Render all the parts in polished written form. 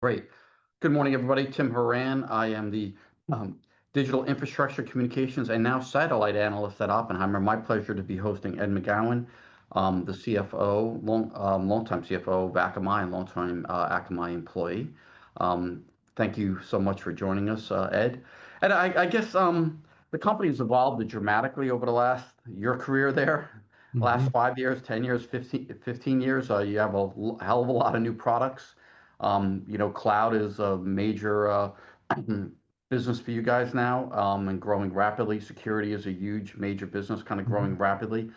Great. Good morning, everybody. Tim Horan. I am the um, Digital Infrastructure Communications and now Satellite Analyst at Oppenheimer. My pleasure to be hosting Ed McGowan, the CFO, longtime CFO of Akamai and longtime Akamai employee. Um, Thank you so much for joining us, Ed. And I guess the company's evolved dramatically over your career there. Last Hmm. 5 years, 10 years, 15 years. You have a hell of a lot of new products. Cloud is a major business for you guys now, and growing rapidly. Security is a huge, major business, kind of Hmm. growing rapidly.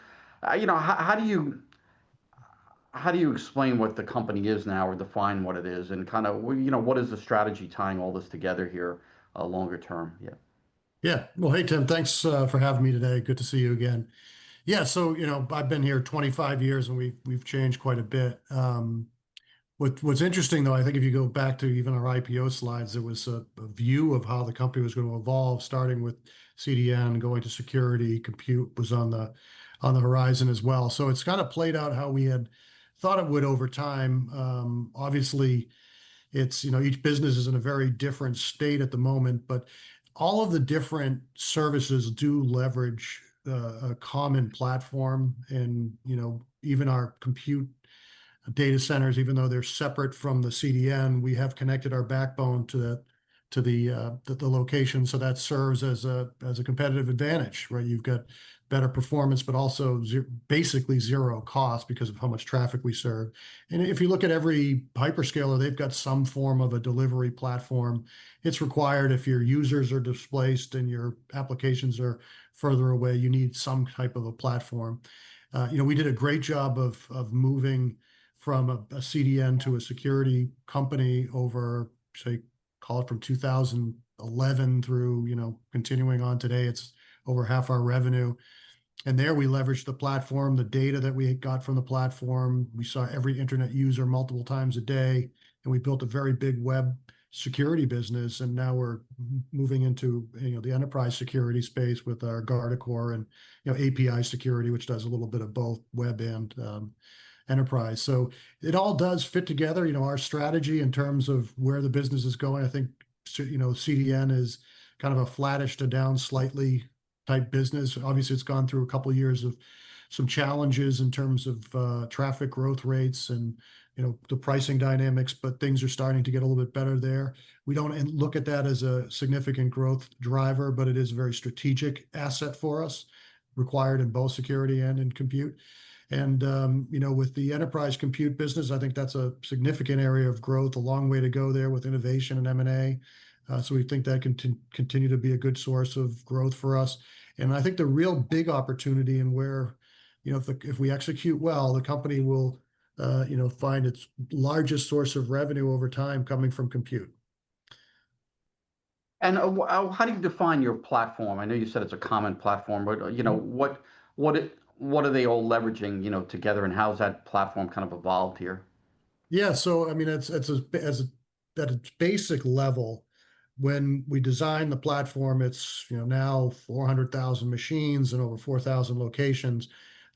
How do you explain what the company is now, or define what it is, and kind of what is the strategy tying all this together here, longer term? Yeah. Yeah. Well, hey, Tim, thanks for having me today. Good to see you again. Yeah. So, I've been here 25 years and we've changed quite a bit. What's interesting though, I think if you go back to even our IPO slides, there was a view of how the company was going to evolve, starting with CDN, going to security, compute was on the horizon as well. So it's kind of played out how we had thought it would over time. Obviously, it's, each business is in a very different state at the moment, but all of the different services do leverage a common platform. And, even our compute data centers, even though they're separate from the CDN, we have connected our backbone to the location. So that serves as a competitive advantage, right? You've got better performance, but also basically zero cost because of how much traffic we serve. And if you look at every hyperscaler, they've got some form of a delivery platform. It's required if your users are displaced and your applications are further away, you need some type of a platform. We did a great job of moving from a CDN to a security company over, say, call it from 2011 through, continuing on today. It's over half our revenue. And there we leveraged the platform, the data that we got from the platform. We saw every internet user multiple times a day, and we built a very big web security business. And now we're moving into, the enterprise security space with our Guardicore and, API security, which does a little bit of both web and enterprise. So it all does fit together. Our strategy in terms of where the business is going, I think, CDN is kind of a flattish to down slightly type business. Obviously, it's gone through a couple of years of some challenges in terms of traffic growth rates and the pricing dynamics, but things are starting to get a little bit better there. We don't look at that as a significant growth driver, but it is a very strategic asset for us, required in both security and in compute. And with the enterprise compute business, I think that's a significant area of growth, a long way to go there with innovation and M&A. So we think that can continue to be a good source of growth for us. And I think the real big opportunity and where, if we execute well, the company will, find its largest source of revenue over time coming from compute. And how do you define your platform? I know you said it's a common platform, but what are they all leveraging, together, and how's that platform kind of evolved here? Yeah, so I mean, at its basic level, when we designed the platform, it's now 400,000 machines and over 4,000 locations.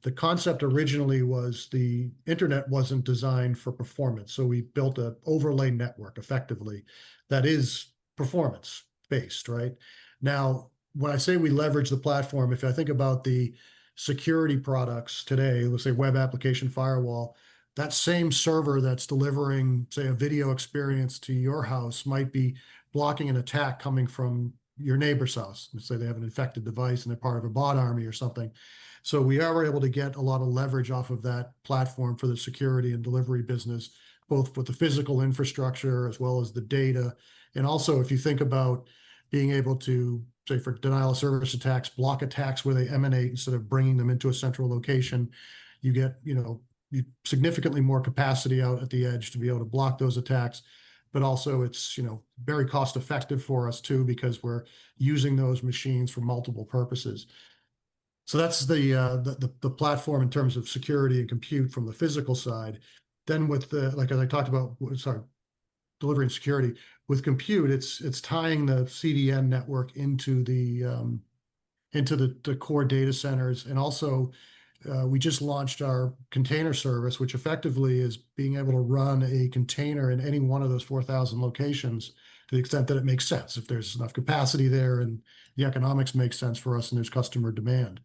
The concept originally was the internet wasn't designed for performance, so we built an overlay network effectively that is performance based, right? Now, when I say we leverage the platform, if I think about the security products today, let's say web application firewall, that same server that's delivering, say, a video experience to your house might be blocking an attack coming from your neighbor's house. Let's say they have an infected device and they're part of a bot army or something. So we are able to get a lot of leverage off of that platform for the security and delivery business, both with the physical infrastructure as well as the data. And also, if you think about being able to, say, for denial of service attacks, block attacks where they emanate instead of bringing them into a central location, you get, significantly more capacity out at the edge to be able to block those attacks. But also it's, very cost effective for us too, because we're using those machines for multiple purposes. So that's the platform in terms of security and compute from the physical side. Then with like as I talked about, sorry, delivering security with compute, it's tying the CDN network into the core data centers, and also we just launched our container service, which effectively is being able to run a container in any one of those 4,000 locations to the extent that it makes sense. If there's enough capacity there and the economics make sense for us and there's customer demand.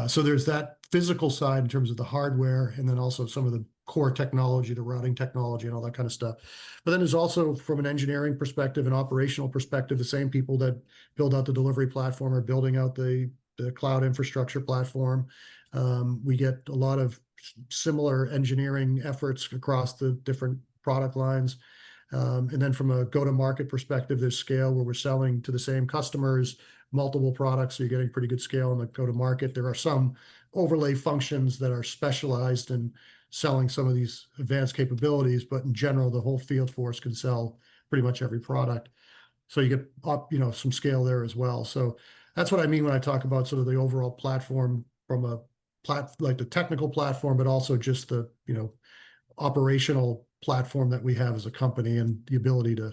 So there's that physical side in terms of the hardware, and then also some of the core technology, the routing technology, and all that kind of stuff. But then there's also, from an engineering perspective and operational perspective, the same people that build out the delivery platform are building out the cloud infrastructure platform. We get a lot of similar engineering efforts across the different product lines. And then from a go-to-market perspective, there's scale where we're selling to the same customers, multiple products, so you're getting pretty good scale in the go-to-market. There are some overlay functions that are specialized in selling some of these advanced capabilities, but in general, the whole field force can sell pretty much every product. So you get up, some scale there as well. So that's what I mean when I talk about sort of the overall platform from like the technical platform, but also just the, operational platform that we have as a company and the ability to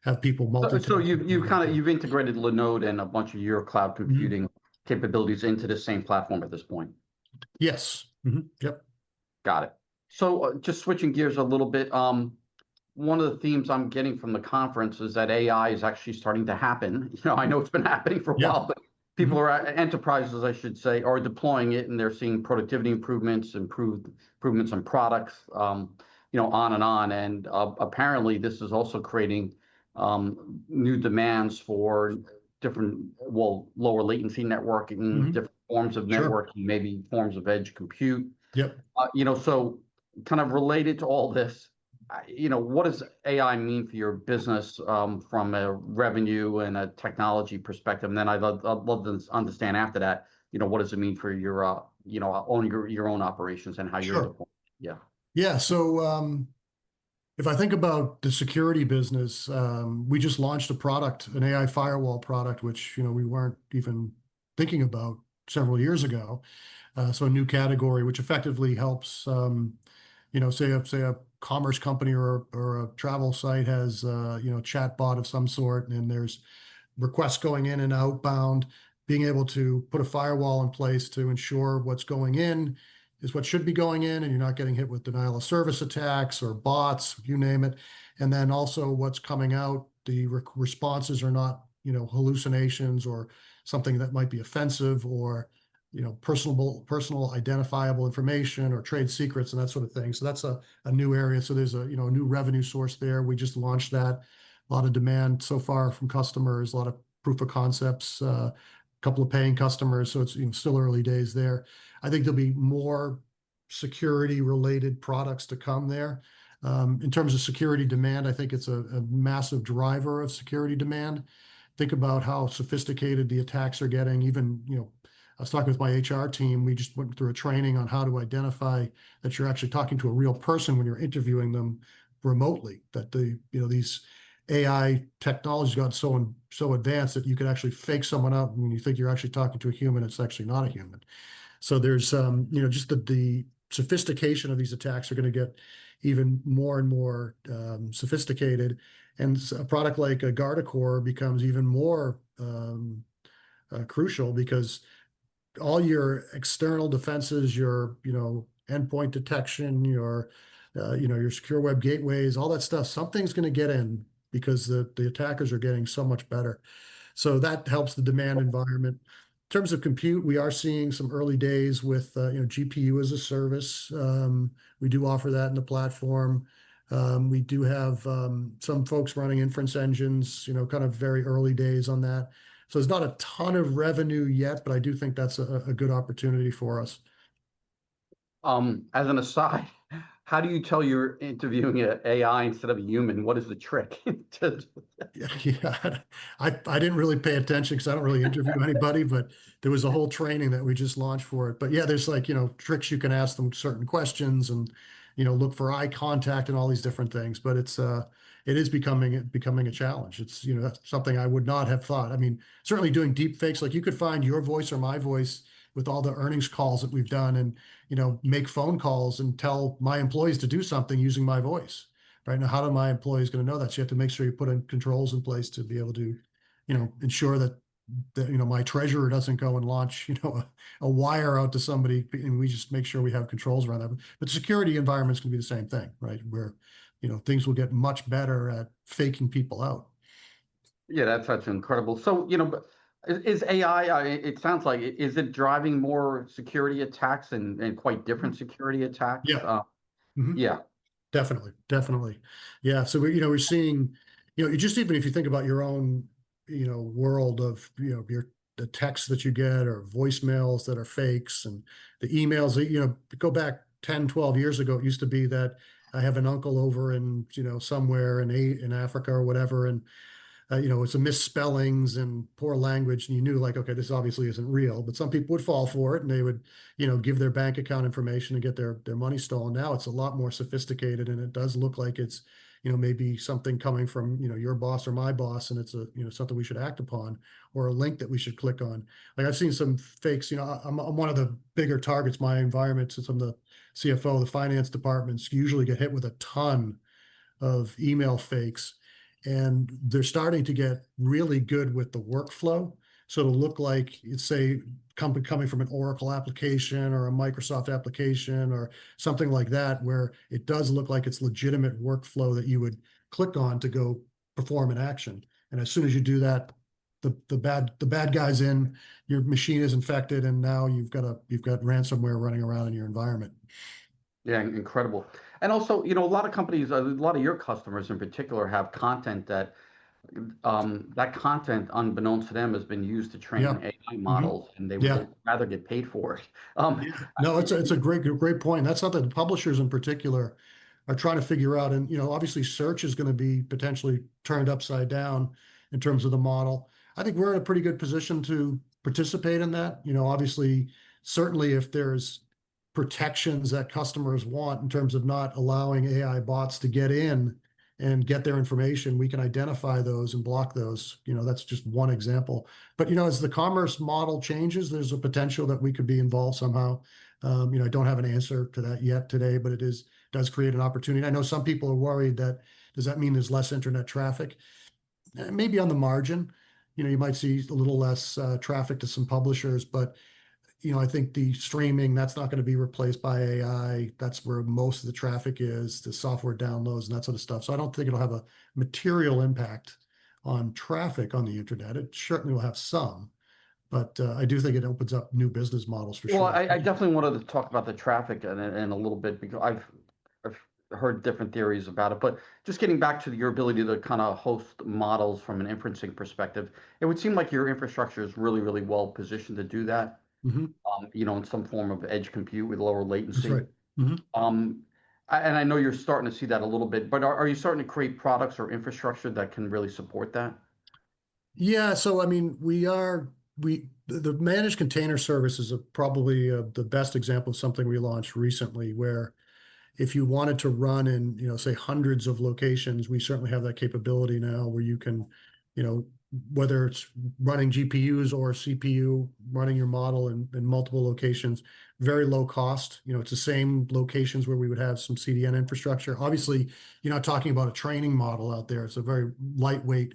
have people multitask. So you've integrated Linode and a bunch of your cloud computing capabilities into the same platform at this point. Yes. Yep. Got it. So just switching gears a little bit, one of the themes I'm getting from the conference is that AI is actually starting to happen. I know it's been happening for a while, but people are, enterprises, I should say, are deploying it, and they're seeing productivity improvements, improvements on products, on and on. And apparently this is also creating new demands for different, lower latency networking, different forms of networking, maybe forms of edge compute. Yep. So kind of related to all this, what does AI mean for your business from a revenue and a technology perspective? And then I'd love to understand after that, what does it mean for your, your own operations and how you're deploying? Yeah. Yeah. So if I think about the security business, we just launched a product, an AI firewall product, which, we weren't even thinking about several years ago. So a new category, which effectively helps, say a commerce company or a travel site has, chat bot of some sort, and there's requests going in and outbound, being able to put a firewall in place to ensure what's going in is what should be going in, and you're not getting hit with denial of service attacks or bots, you name it. And then also what's coming out, the responses are not, hallucinations or something that might be offensive or, personal identifiable information or trade secrets and that sort of thing. So that's a new area. So there's a new revenue source there. We just launched that. A lot of demand so far from customers, a lot of proof of concepts, a couple of paying customers. So it's still early days there. I think there'll be more security related products to come there. In terms of security demand, I think it's a massive driver of security demand. Think about how sophisticated the attacks are getting. Even, I was talking with my HR team. We just went through a training on how to identify that you're actually talking to a real person when you're interviewing them remotely. That these AI technologies got so advanced that you could actually fake someone out when you think you're actually talking to a human. It's actually not a human. So there's just the sophistication of these attacks are going to get even more and more sophisticated, and a product like a Guardicore becomes even more crucial because all your external defenses, your endpoint detection, your secure web gateways, all that stuff, something's going to get in because the attackers are getting so much better. So that helps the demand environment. In terms of compute, we are seeing some early days with GPU as a service. We do offer that in the platform. We do have some folks running inference engines, kind of very early days on that. So there's not a ton of revenue yet, but I do think that's a good opportunity for us. As an aside, how do you tell you're interviewing an AI instead of a human? What is the trick? Yeah, I didn't really pay attention because I don't really interview anybody, but there was a whole training that we just launched for it. But yeah, there's like, tricks you can ask them certain questions and, look for eye contact and all these different things. But it is becoming a challenge. It's, that's something I would not have thought. I mean, certainly doing deep fakes, like you could find your voice or my voice with all the earnings calls that we've done and, make phone calls and tell my employees to do something using my voice. Right now, how do my employees going to know that? So you have to make sure you put in controls in place to be able to, ensure that my treasurer doesn't go and launch, a wire out to somebody, and we just make sure we have controls around that. But the security environment's going to be the same thing, right? Where, things will get much better at faking people out. Yeah, that's incredible. So, but is AI, it sounds like, is it driving more security attacks and quite Mhm. different security attacks? Yeah. Mhm. Yeah. Definitely, definitely. Yeah. So we're seeing, just even if you think about your own, world of, the texts that you get or voicemails that are fakes and the emails that, go back 10, 12 years ago, it used to be that I have an uncle over in, somewhere in Africa or whatever, and it's a misspellings and poor language, and you knew like, okay, this obviously isn't real. But some people would fall for it, and they would, give their bank account information and get their money stolen. Now it's a lot more sophisticated, and it does look like it's, maybe something coming from, your boss or my boss, and it's a, something we should act upon, or a link that we should click on. Like I've seen some fakes. I'm one of the bigger targets. My environment, since I'm the CFO, the finance departments usually get hit with a ton of email fakes, and they're starting to get really good with the workflow. So it'll look like it's, say, coming from an Oracle application or a Microsoft application or something like that, where it does look like it's legitimate workflow that you would click on to go perform an action. And as soon as you do that, the bad guy's in, your machine is infected, and now you've got ransomware running around in your environment. Yeah, incredible. And also, a lot of companies, a lot of your customers in particular have content that content, unbeknownst to them, has been used to Yeah. train AI Hmm. models, and they would Yeah. rather get paid for it. Um, Yeah, no, it's a great point. That's something the publishers in particular are trying to figure out. And obviously, search is going to be potentially turned upside down in terms of the model. I think we're in a pretty good position to participate in that. Obviously, certainly if there's protections that customers want in terms of not allowing AI bots to get in and get their information, we can identify those and block those. That's just one example. But as the commerce model changes, there's a potential that we could be involved somehow. I don't have an answer to that yet today, but does create an opportunity. I know some people are worried that does that mean there's less internet traffic? Maybe on the margin. You might see a little less traffic to some publishers, but I think the streaming, that's not going to be replaced by AI. That's where most of the traffic is, the software downloads and that sort of stuff. So I don't think it'll have a material impact on traffic on the internet. It certainly will have some, but I do think it opens up new business models for well, sure. I definitely wanted to talk about the traffic in a little bit because I've heard different theories about it. But just getting back to your ability to kind of host models from an inferencing perspective, it would seem like your infrastructure is really, really well positioned to do that. Hmm. In some form of edge compute with lower That's latency. right. Hmm. Um, and I know you're starting to see that a little bit, but are you starting to create products or infrastructure that can really support that? Yeah. So, I mean, the managed container service is probably the best example of something we launched recently where if you wanted to run in, say hundreds of locations, we certainly have that capability now where you can, you know, whether it's running GPUs or CPU, running your model in multiple locations, very low cost. It's the same locations where we would have some CDN infrastructure. Obviously, you're not talking about a training model out there. It's a very lightweight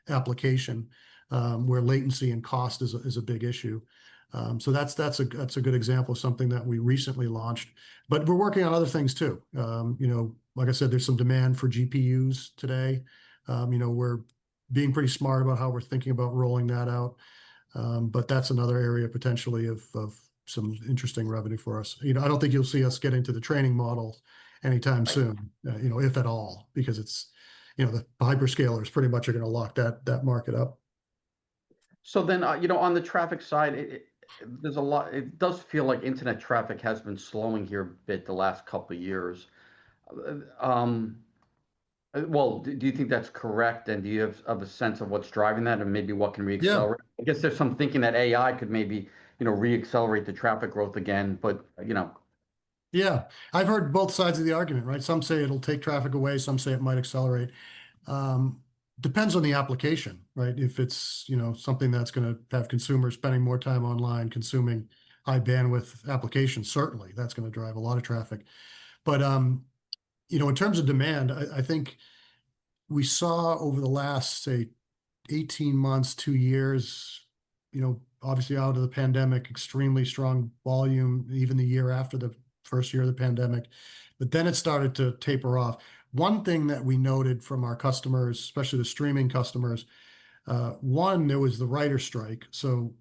application where latency and cost is a big issue. So that's a good example of something that we recently launched. But we're working on other things too. Like I said, there's some demand for GPUs today. We're being pretty smart about how we're thinking about rolling that out. But that's another area potentially of some interesting revenue for us. I don't think you'll see us get into the training model anytime Right. soon, if at all, because the hyperscalers pretty much are going to lock that market up. So then, on the traffic side, there's a lot. It does feel like internet traffic has been slowing here a bit the last couple of years. Um, well, do you think that's correct? And do you have a sense of what's driving that, and maybe what can Yeah. reaccelerate? I guess there's some thinking that AI could maybe, reaccelerate the traffic growth again, but Yeah, I've heard both sides of the argument, right? Some say it'll take traffic away, some say it might accelerate. Um, Depends on the application, right? If it's, something that's going to have consumers spending more time online, consuming high bandwidth applications, certainly that's going to drive a lot of traffic. But in terms of demand, I think we saw over the last, say, 18 months, 2 years, obviously out of the pandemic, extremely strong volume, even the year after the first year of the pandemic. But then it started to taper off. One thing that we noted from our customers, especially the streaming customers, one, there was the writer strike. So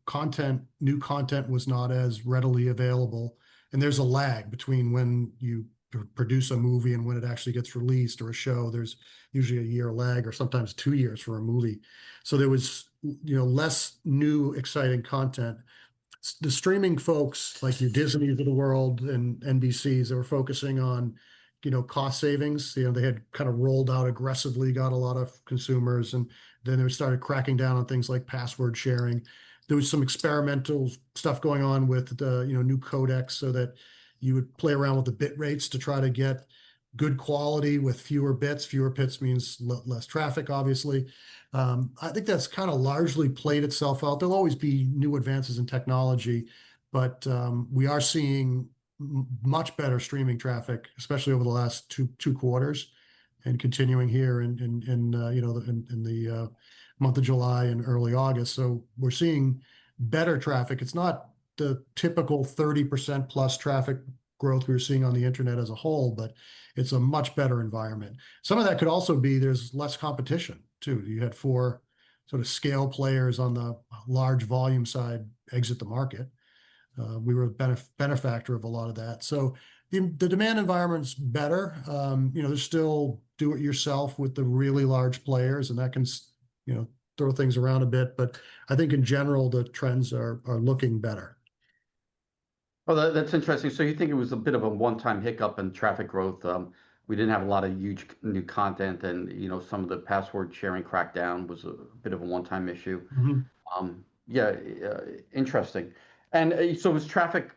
new content was not as readily available. And there's a lag between when you produce a movie and when it actually gets released, or a show. There's usually a year lag or sometimes 2 years for a movie. So there was, less new, exciting content. The streaming folks like your Disneys of the world and NBCs, they were focusing on, cost savings. They had kind of rolled out aggressively, got a lot of consumers, and then they started cracking down on things like password sharing. There was some experimental stuff going on with the, new codecs, so that you would play around with the bit rates to try to get good quality with fewer bits. Fewer bits means less traffic, obviously. I think that's kind of largely played itself out. There'll always be new advances in technology, but we are seeing much better streaming traffic, especially over the last two quarters, and continuing here in the month of July and early August. So we're seeing better traffic. It's not the typical 30% plus traffic growth we were seeing on the internet as a whole, but it's a much better environment. Some of that could also be there's less competition too. You had four sort of scale players on the large volume side exit the market. We were a benefactor of a lot of that. So the demand environment's better. There's still do it yourself with the really large players, and that can, throw things around a bit. But I think in general, the trends are looking better. Oh, that's interesting. So you think it was a bit of a one-time hiccup in traffic growth? We didn't have a lot of huge new content, and some of the password sharing crackdown was a bit of a one-time issue. Mhm. Yeah, interesting. And so is traffic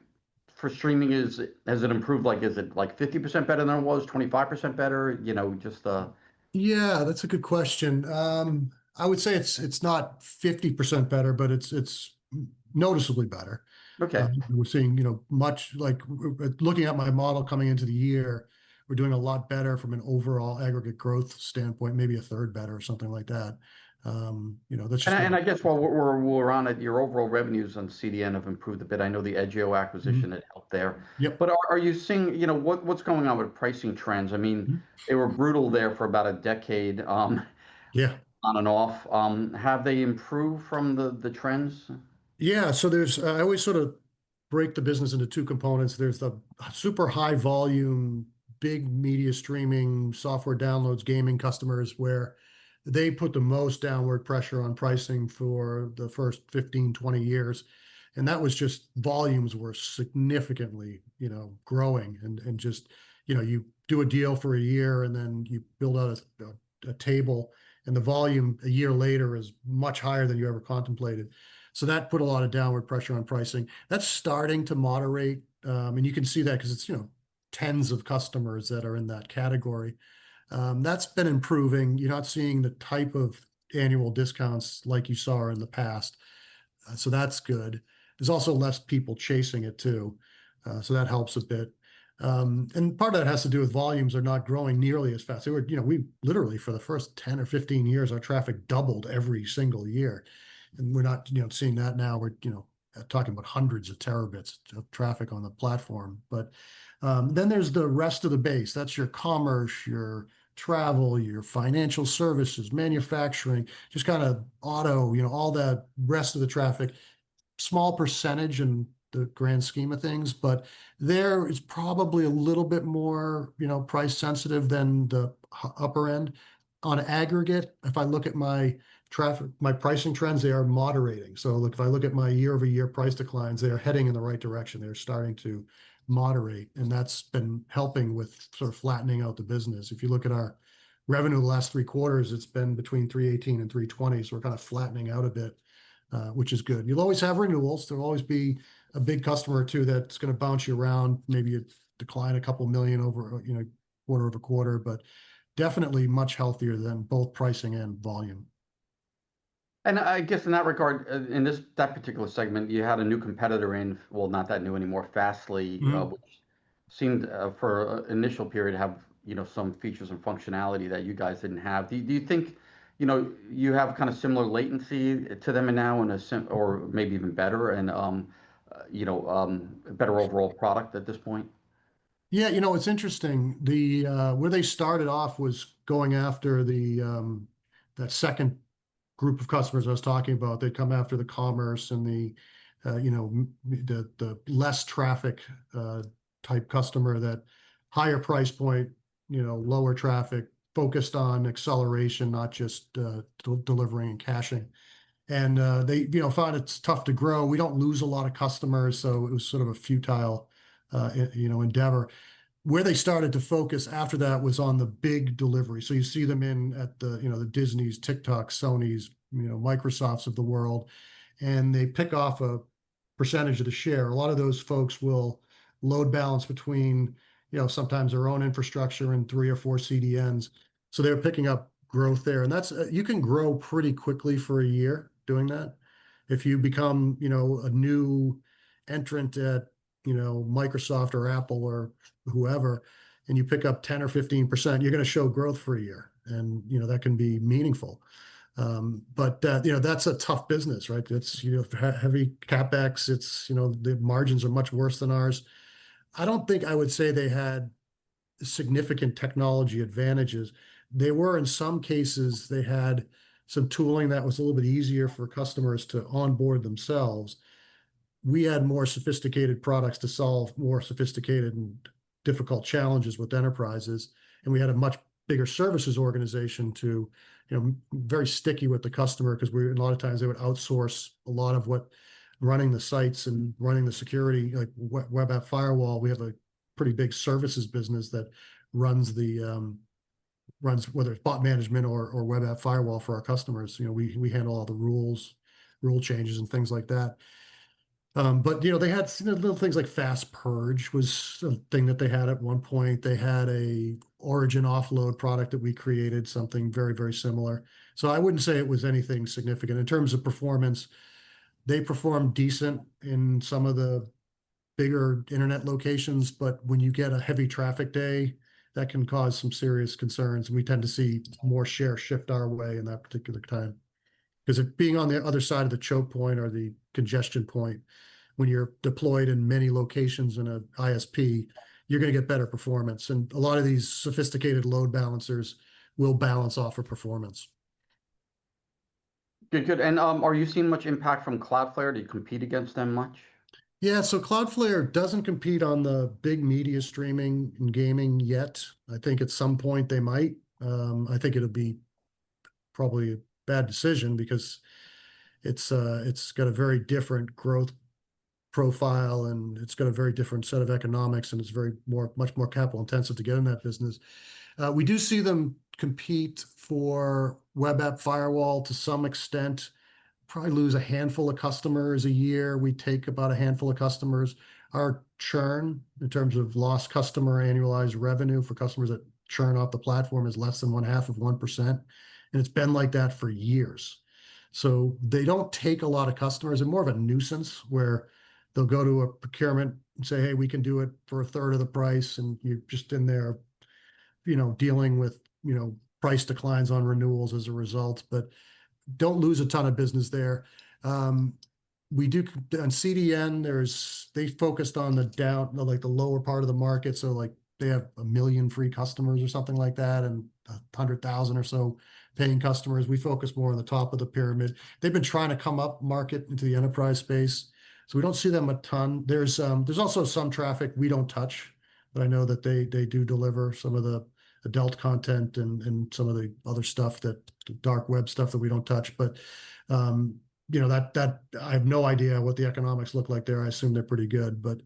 for streaming, has it improved? Like, is it like 50% better than it was, 25% better? Just Yeah, that's a good question. I would say it's not 50% better, but it's noticeably better. okay. We're seeing, much like looking at my model coming into the year, we're doing a lot better from an overall aggregate growth standpoint, maybe a third better or something like that. That's And just I, kind and of. I guess while we're on it, your overall revenues on CDN have improved a bit. I know the Edgio acquisition Mhm. had helped there. Yep. But are you seeing, what's going on with pricing trends? I mean, Mhm. they were brutal there for about a decade, Yeah. on and off. Have they improved from the trends? Yeah, so I always sort of break the business into two components. There's the super high volume, big media streaming, software downloads, gaming customers, where they put the most downward pressure on pricing for the first 15, 20 years. And that was just volumes were significantly, growing, and just, you do a deal for a year and then you build out a table, and the volume a year later is much higher than you ever contemplated. So that put a lot of downward pressure on pricing. That's starting to moderate. And you can see that because it's, tens of customers that are in that category. That's been improving. You're not seeing the type of annual discounts like you saw in the past. So that's good. There's also less people chasing it too. So that helps a bit. And part of that has to do with volumes are not growing nearly as fast. We literally for the first 10 or 15 years, our traffic doubled every single year. And we're not, seeing that now. We're, talking about hundreds of terabits of traffic on the platform. But then there's the rest of the base. That's your commerce, your travel, your financial services, manufacturing, just kind of auto, all that rest of the traffic. Small percentage in the grand scheme of things, but there is probably a little bit more, price sensitive than the upper end. On aggregate, if I look at my pricing trends, they are moderating. So look, if I look at my year-over-year price declines, they are heading in the right direction. They're starting to moderate, and that's been helping with sort of flattening out the business. If you look at our revenue the last 3 quarters, it's been between 318 and 320, so we're kind of flattening out a bit, which is good. You'll always have renewals. There'll always be a big customer or two that's going to bounce you around. Maybe you decline a couple million over, quarter over quarter, but definitely much healthier than both pricing and volume. And I guess in that regard, in that particular segment, you had a new competitor in, well, not that new anymore, Fastly, Mhm. which seemed for an initial period to have some features and functionality that you guys didn't have. Do you think you have kind of similar latency to them and now in or maybe even better and a better overall product at this point. Yeah, it's interesting. The where they started off was going after the that second group of customers I was talking about. They'd come after the commerce and the the less traffic type customer, that higher price point, lower traffic, focused on acceleration, not just delivering and caching. And they found it's tough to grow. We don't lose a lot of customers, so it was sort of a futile endeavor. Where they started to focus after that was on the big delivery. So you see them in at the Disney's, TikTok, Sony's, Microsofts of the world, and they pick off a percentage of the share. A lot of those folks will load balance between, sometimes their own infrastructure and 3 or 4 CDNs. So they're picking up growth there, and that's you can grow pretty quickly for a year doing that. If you become, a new entrant at, Microsoft or Apple or whoever, and you pick up 10 or 15%, you're going to show growth for a year, and that can be meaningful. But that's a tough business, right? It's heavy capex. It's the margins are much worse than ours. I don't think I would say they had significant technology advantages. They were, in some cases, they had some tooling that was a little bit easier for customers to onboard themselves. We had more sophisticated products to solve more sophisticated and difficult challenges with enterprises, and we had a much bigger services organization to, very sticky with the customer, because a lot of times they would outsource a lot of what running the sites and running the security, like web app firewall. We have a pretty big services business that runs whether it's bot management or web app firewall for our customers. We handle all the rule changes and things like that. But they had little things like fast purge was a thing that they had at one point. They had a origin offload product that we created, something very, very similar. So I wouldn't say it was anything significant in terms of performance. They performed decent in some of the bigger internet locations, but when you get a heavy traffic day, that can cause some serious concerns. And we tend to see more share shift our way in that particular time. Because if being on the other side of the choke point or the congestion point, when you're deployed in many locations in an ISP, you're going to get better performance. And a lot of these sophisticated load balancers will balance off of performance. Good, good. And are you seeing much impact from Cloudflare? Do you compete against them much? Yeah, so Cloudflare doesn't compete on the big media streaming and gaming yet. I think at some point they might. I think it'll be probably a bad decision, because it's got a very different growth profile, and it's got a very different set of economics, and it's much more capital intensive to get in that business. We do see them compete for web app firewall to some extent. Probably lose a handful of customers a year. We take about a handful of customers. Our churn in terms of lost customer annualized revenue for customers that churn off the platform is less than 0.5%. And it's been like that for years. So they don't take a lot of customers, and more of a nuisance where they'll go to a procurement and say, hey, we can do it for a third of the price. And you're just in there, dealing with, price declines on renewals as a result, but don't lose a ton of business there. We do on CDN, they focused on the lower part of the market. So like they have 1 million free customers or something like that, and 100,000 or so paying customers. We focus more on the top of the pyramid. They've been trying to come up market into the enterprise space, so we don't see them a ton. There's also some traffic we don't touch, but I know that they do deliver some of the adult content and some of the other stuff, that the dark web stuff that we don't touch. But that I have no idea what the economics look like there. I assume they're pretty good, but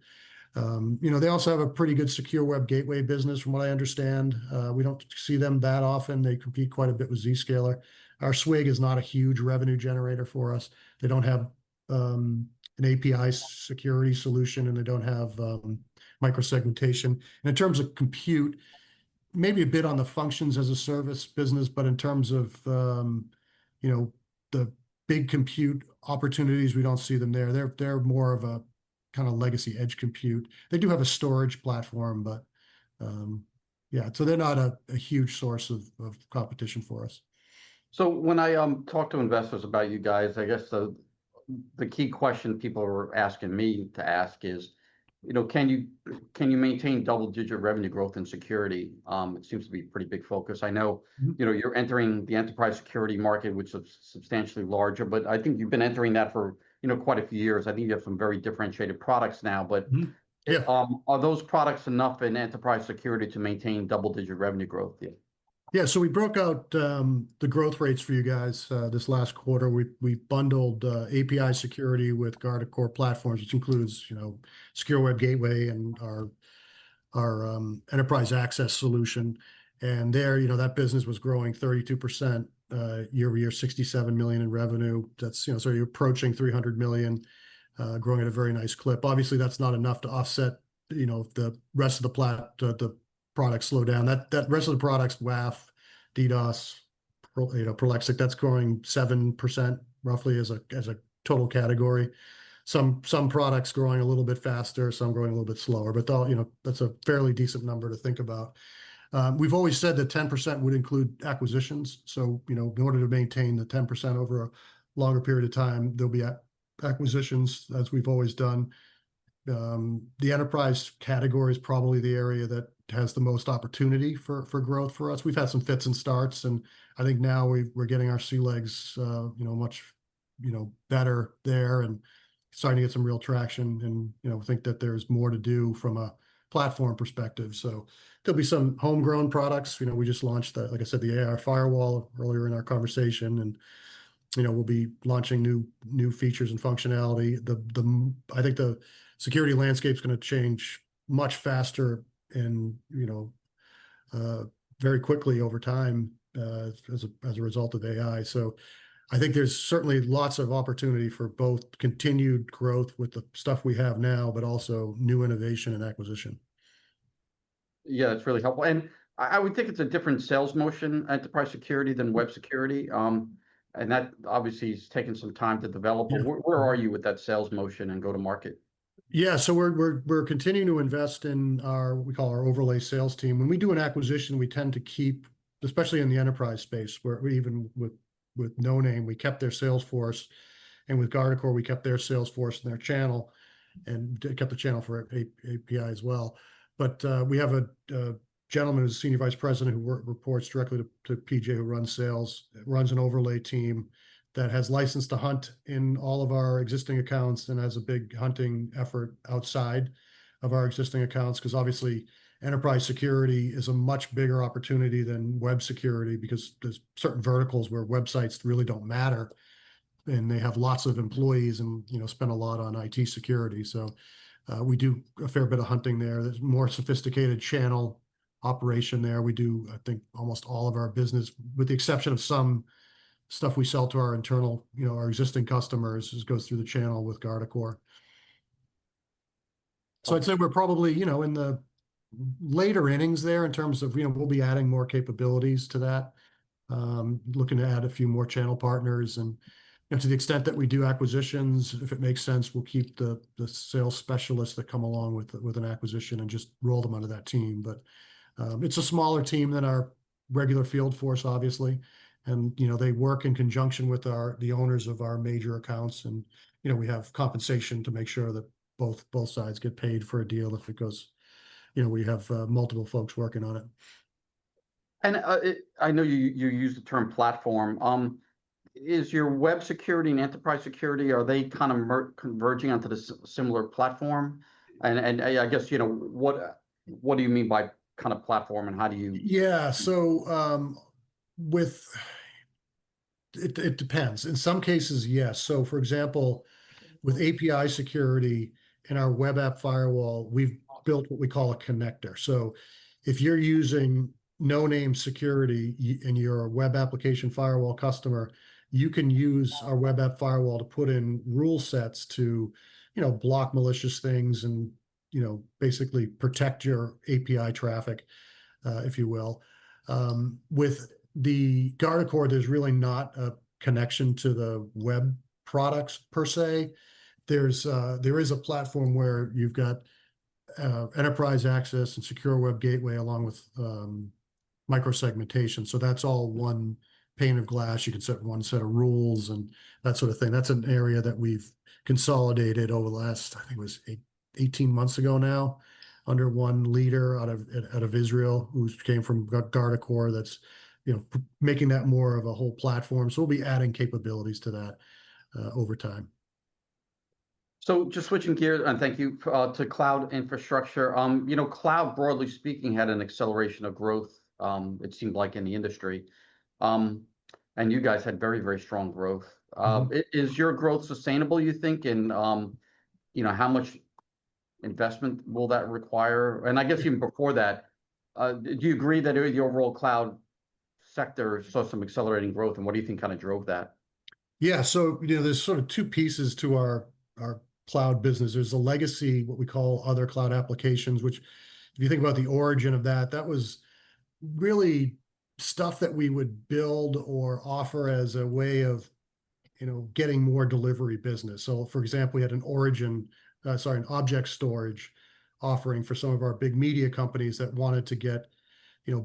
they also have a pretty good secure web gateway business, from what I understand. We don't see them that often. They compete quite a bit with Zscaler. Our SWIG is not a huge revenue generator for us. They don't have an API security solution, and they don't have microsegmentation. And in terms of compute, maybe a bit on the functions as a service business, but in terms of the big compute opportunities, we don't see them there. They're more of a kind of legacy edge compute. They do have a storage platform, but yeah, so they're not a huge source of competition for us. So when I talk to investors about you guys, I guess the key question people are asking me to ask is, can you maintain double-digit revenue growth in security? It seems to be a pretty big focus. I know, Mhm. you're entering the enterprise security market, which is substantially larger, but I think you've been entering that for, quite a few years. I think you have some very differentiated products now, but Mhm. Yeah. are those products enough in enterprise security to maintain double-digit revenue growth? Yeah. Yeah, so we broke out the growth rates for you guys this last quarter. We bundled API security with Guardicore platforms, which includes, Secure Web Gateway and our enterprise access solution. And there, that business was growing 32% year over year, 67 million in revenue. That's, so you're approaching 300 million, growing at a very nice clip. Obviously, that's not enough to offset, the rest of the products slow down. That rest of the products, WAF, DDoS, Prolexic, that's growing 7% roughly as a total category. Some products growing a little bit faster, some growing a little bit slower, but that's a fairly decent number to think about. We've always said that 10% would include acquisitions. So, in order to maintain the 10% over a longer period of time, there'll be acquisitions, as we've always done. The enterprise category is probably the area that has the most opportunity for growth for us. We've had some fits and starts, and I think now we're getting our sea legs, much, better there and starting to get some real traction. And, think that there's more to do from a platform perspective. So there'll be some homegrown products. We just launched like I said, the AI firewall earlier in our conversation, and we'll be launching new features and functionality. I think the security landscape is going to change much faster and very quickly over time as a result of AI. So I think there's certainly lots of opportunity for both continued growth with the stuff we have now, but also new innovation and acquisition. Yeah, it's really helpful. And I would think it's a different sales motion, enterprise security, than web security. And that obviously is taking some time to develop. But Yeah. where are you with that sales motion and go to market? Yeah, so we're continuing to invest in what we call our overlay sales team. When we do an acquisition, we tend to keep, especially in the enterprise space, where we even with No Name, we kept their sales force, and with Guardicore, we kept their sales force and their channel, and kept the channel for API as well. But we have a gentleman who's senior vice president who reports directly to PJ, who runs sales, runs an overlay team that has license to hunt in all of our existing accounts and has a big hunting effort outside of our existing accounts. Because obviously, enterprise security is a much bigger opportunity than web security, because there's certain verticals where websites really don't matter, and they have lots of employees and spend a lot on IT security. So we do a fair bit of hunting there. There's more sophisticated channel operation there. We do, I think, almost all of our business, with the exception of some stuff we sell to our internal, our existing customers, goes through the channel with Guardicore. So I'd say we're probably, in the later innings there in terms of, we'll be adding more capabilities to that, looking to add a few more channel partners. And to the extent that we do acquisitions, if it makes sense, we'll keep the sales specialists that come along with an acquisition and just roll them onto that team. But it's a smaller team than our regular field force, obviously. And, they work in conjunction with the owners of our major accounts. And, we have compensation to make sure that both sides get paid for a deal if it goes, we have multiple folks working on it. And I know you use the term platform. Is your web security and enterprise security, are they kind of converging onto the similar platform? And I guess, what do you mean by kind of platform, and how do you? Yeah, so with it depends. In some cases, yes. So for example, with API security in our web app firewall, we've built what we call a connector. So if you're using No Name security and you're a web application firewall customer, you can use our web app firewall to put in rule sets to, block malicious things and, basically protect your API traffic, if you will. With the Guardicore, there's really not a connection to the web products per se. There is a platform where you've got enterprise access and secure web gateway along with microsegmentation. So that's all one pane of glass. You can set one set of rules and that sort of thing. That's an area that we've consolidated over the last, I think it was 18 months ago now, under one leader out of Israel who came from Guardicore. That's making that more of a whole platform. So we'll be adding capabilities to that over time. So just switching gears, and thank you to cloud infrastructure. Cloud broadly speaking had an acceleration of growth. It seemed like in the industry, and you guys had very, very strong growth. Is your growth sustainable, you think? And how much investment will that require? And I guess even before that, do you agree that the overall cloud sector saw some accelerating growth, and what do you think kind of drove that? Yeah, so there's sort of two pieces to our cloud business. There's a legacy, what we call other cloud applications, which if you think about the origin of that, that was really stuff that we would build or offer as a way of getting more delivery business. So for example, we had an object storage offering for some of our big media companies that wanted to get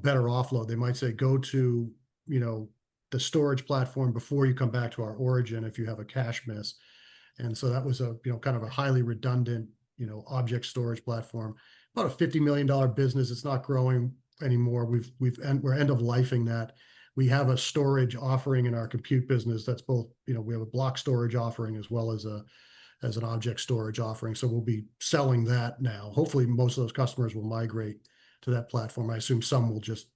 better offload. They might say, go to the storage platform before you come back to our origin if you have a cache miss. And so that was a kind of a highly redundant object storage platform. About a $50 million business. It's not growing anymore. We're end of lifing that. We have a storage offering in our compute business that's both, we have a block storage offering as well as an object storage offering. So we'll be selling that now. Hopefully most of those customers will migrate to that platform. I assume some will just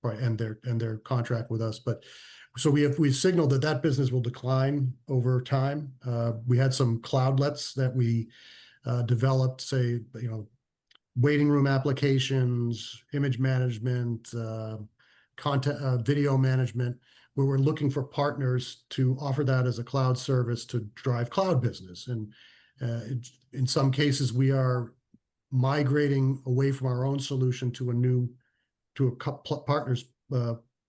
probably end their contract with us. But so we've signaled that business will decline over time. We had some cloudlets that we developed, say, waiting room applications, image management, content, video management, where we're looking for partners to offer that as a cloud service to drive cloud business. And in some cases, we are migrating away from our own solution to a partner's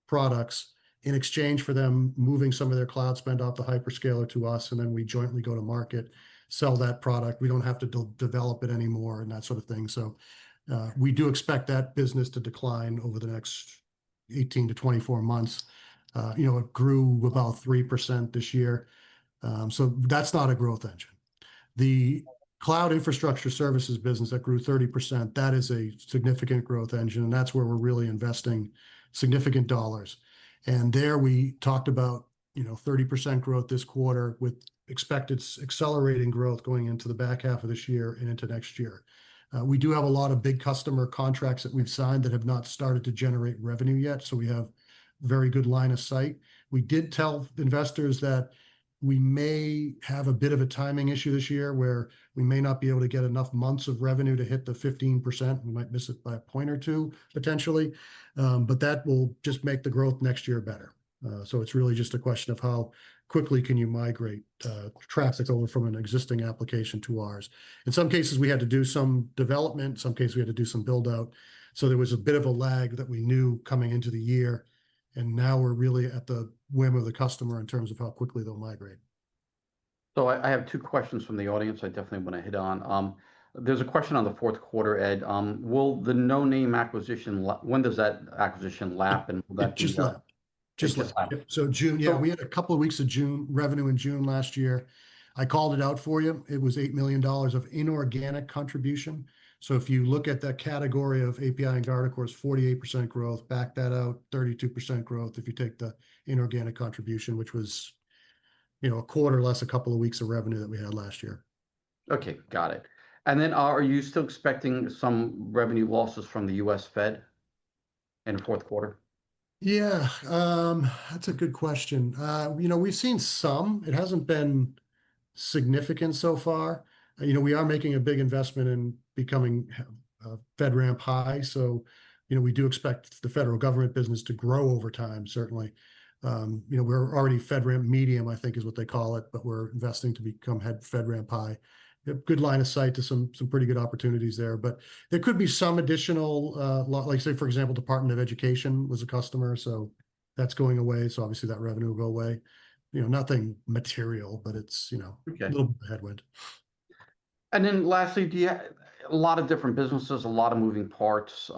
products in exchange for them moving some of their cloud spend off the hyperscaler to us, and then we jointly go to market, sell that product. We don't have to develop it anymore and that sort of thing. So we do expect that business to decline over the next 18 to 24 months. It grew about 3% this year. So that's not a growth engine. The cloud infrastructure services business that grew 30%, that is a significant growth engine, and that's where we're really investing significant dollars. And there we talked about 30% growth this quarter with expected accelerating growth going into the back half of this year and into next year. We do have a lot of big customer contracts that we've signed that have not started to generate revenue yet, so we have very good line of sight. We did tell investors that we may have a bit of a timing issue this year where we may not be able to get enough months of revenue to hit the 15%. We might miss it by a point or two potentially, but that will just make the growth next year better. So it's really just a question of how quickly can you migrate traffic over from an existing application to ours. In some cases, we had to do some development. In some cases, we had to do some build out. So there was a bit of a lag that we knew coming into the year. And now we're really at the whim of the customer in terms of how quickly they'll migrate. So I have two questions from the audience I definitely want to hit on. There's a question on the fourth quarter, Ed. Will the No Name acquisition, when does that acquisition lap? And will that be just lap? Just lap. Yep. So June, yeah, we had a couple of weeks of June revenue in June last year. I called it out for you. It was $8 million of inorganic contribution. So if you look at that category of API and Guardicore's 48% growth, back that out, 32% growth if you take the inorganic contribution, which was a quarter less a couple of weeks of revenue that we had last year. Okay, got it. And then are you still expecting some revenue losses from the US Fed in the fourth quarter? Yeah, that's a good question. We've seen some. It hasn't been significant so far. We are making a big investment in becoming FedRAMP high. So, we do expect the federal government business to grow over time, certainly. We're already FedRAMP medium, I think is what they call it, but we're investing to become FedRAMP high. We have good line of sight to some pretty good opportunities there, but there could be some additional, like say, for example, Department of Education was a customer, so that's going away. So obviously that revenue will go away. Nothing material, but it's, a little bit of headwind. And then lastly, do you have a lot of different businesses, a lot of moving parts?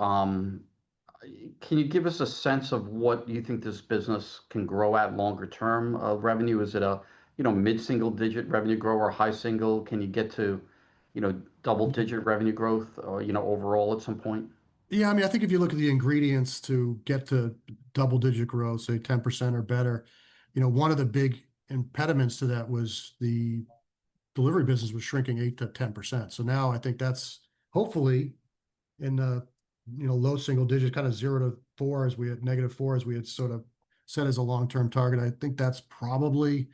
Can you give us a sense of what you think this business can grow at longer term revenue? Is it a, mid-single digit revenue grower, high single? Can you get to, double digit revenue growth, overall at some point? Yeah, I mean, I think if you look at the ingredients to get to double-digit growth, say 10% or better, one of the big impediments to that was the delivery business was shrinking 8 to 10%. So now I think that's hopefully in the low single digits, kind of 0 to 4 as we had -4 as we had sort of set as a long-term target. I think that's probably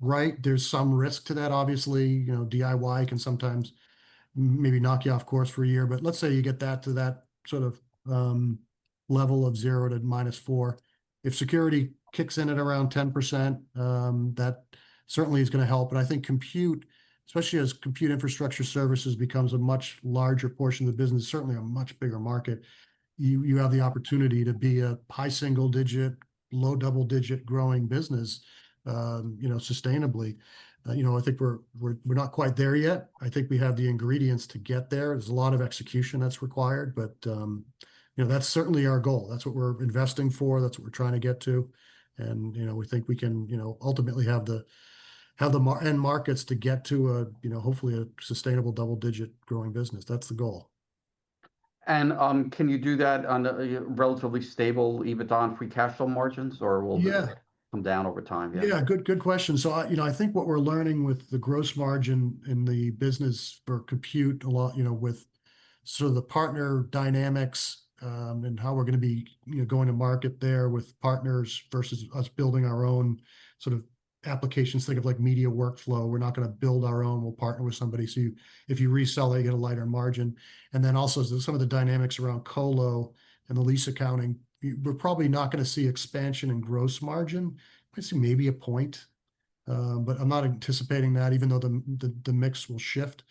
right. There's some risk to that, obviously. DIY can sometimes maybe knock you off course for a year, but let's say you get that to that sort of level of 0 to -4. If security kicks in at around 10%, that certainly is going to help. And I think compute, especially as compute infrastructure services becomes a much larger portion of the business, certainly a much bigger market, you have the opportunity to be a high single digit, low double digit growing business, sustainably. I think we're not quite there yet. I think we have the ingredients to get there. There's a lot of execution that's required, but that's certainly our goal. That's what we're investing for. That's what we're trying to get to, and we think we can ultimately have the end markets to get to hopefully a sustainable double digit growing business. That's the goal. And can you do that on a relatively stable EBITDA and free cash flow margins, or will it Yeah. come down over time? Yeah. Yeah, good question. So I think what we're learning with the gross margin in the business for compute a lot, with sort of the partner dynamics, and how we're going to be, going to market there with partners versus us building our own sort of applications. Think of like media workflow. We're not going to build our own. We'll partner with somebody. So if you resell it, you get a lighter margin. And then also some of the dynamics around colo and the lease accounting, we're probably not going to see expansion in gross margin. I see maybe a point, but I'm not anticipating that, even though the mix will shift.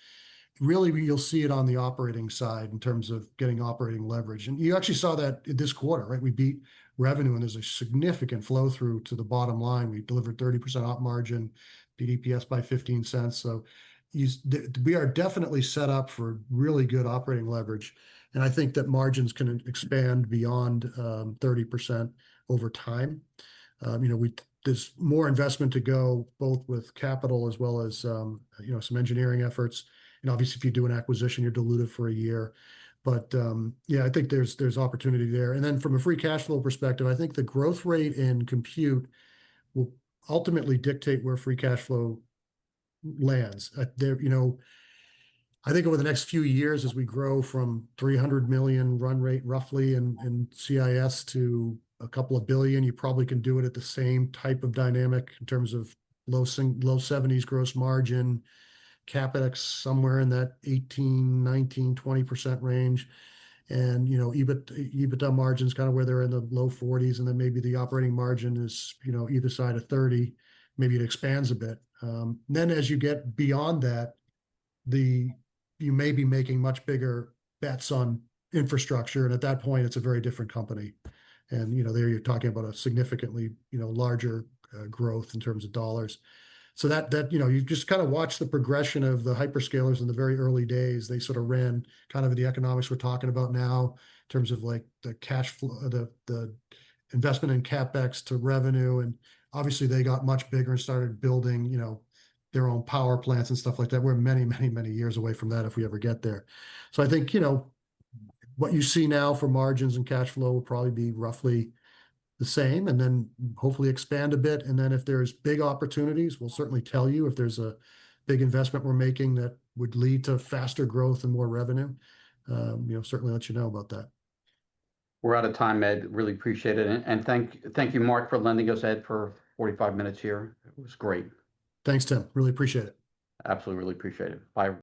Really, you'll see it on the operating side in terms of getting operating leverage. And you actually saw that this quarter, right? We beat revenue, and there's a significant flow through to the bottom line. We delivered 30% op margin, beat EPS by 15 cents. So we are definitely set up for really good operating leverage. And I think that margins can expand beyond 30% over time. There's more investment to go, both with capital as well as some engineering efforts. And obviously, if you do an acquisition, you're diluted for a year. But yeah, I think there's opportunity there. And then from a free cash flow perspective, I think the growth rate in compute will ultimately dictate where free cash flow lands. I think over the next few years, as we grow from 300 million run rate roughly in CIS to a couple of billion, you probably can do it at the same type of dynamic in terms of low 70s gross margin, CapEx somewhere in that 18, 19, 20% range. And, EBITDA margins kind of where they're in the low 40s. And then maybe the operating margin is, either side of 30, maybe it expands a bit. Then as you get beyond that, you may be making much bigger bets on infrastructure. And at that point, it's a very different company. And, there you're talking about a significantly, larger growth in terms of dollars. So that you just kind of watch the progression of the hyperscalers in the very early days. They sort of ran kind of the economics we're talking about now in terms of like the cash flow, the investment in CapEx to revenue. And obviously they got much bigger and started building, their own power plants and stuff like that. We're many, many, many years away from that if we ever get there. So I think, what you see now for margins and cash flow will probably be roughly the same, and then hopefully expand a bit. And then if there's big opportunities, we'll certainly tell you if there's a big investment we're making that would lead to faster growth and more revenue. Certainly let you know about that. We're out of time, Ed. Really appreciate it. And thank you, Mark, for lending us Ed for 45 minutes here. It was great. Thanks, Tim. Really appreciate it. Absolutely, really appreciate it. Bye.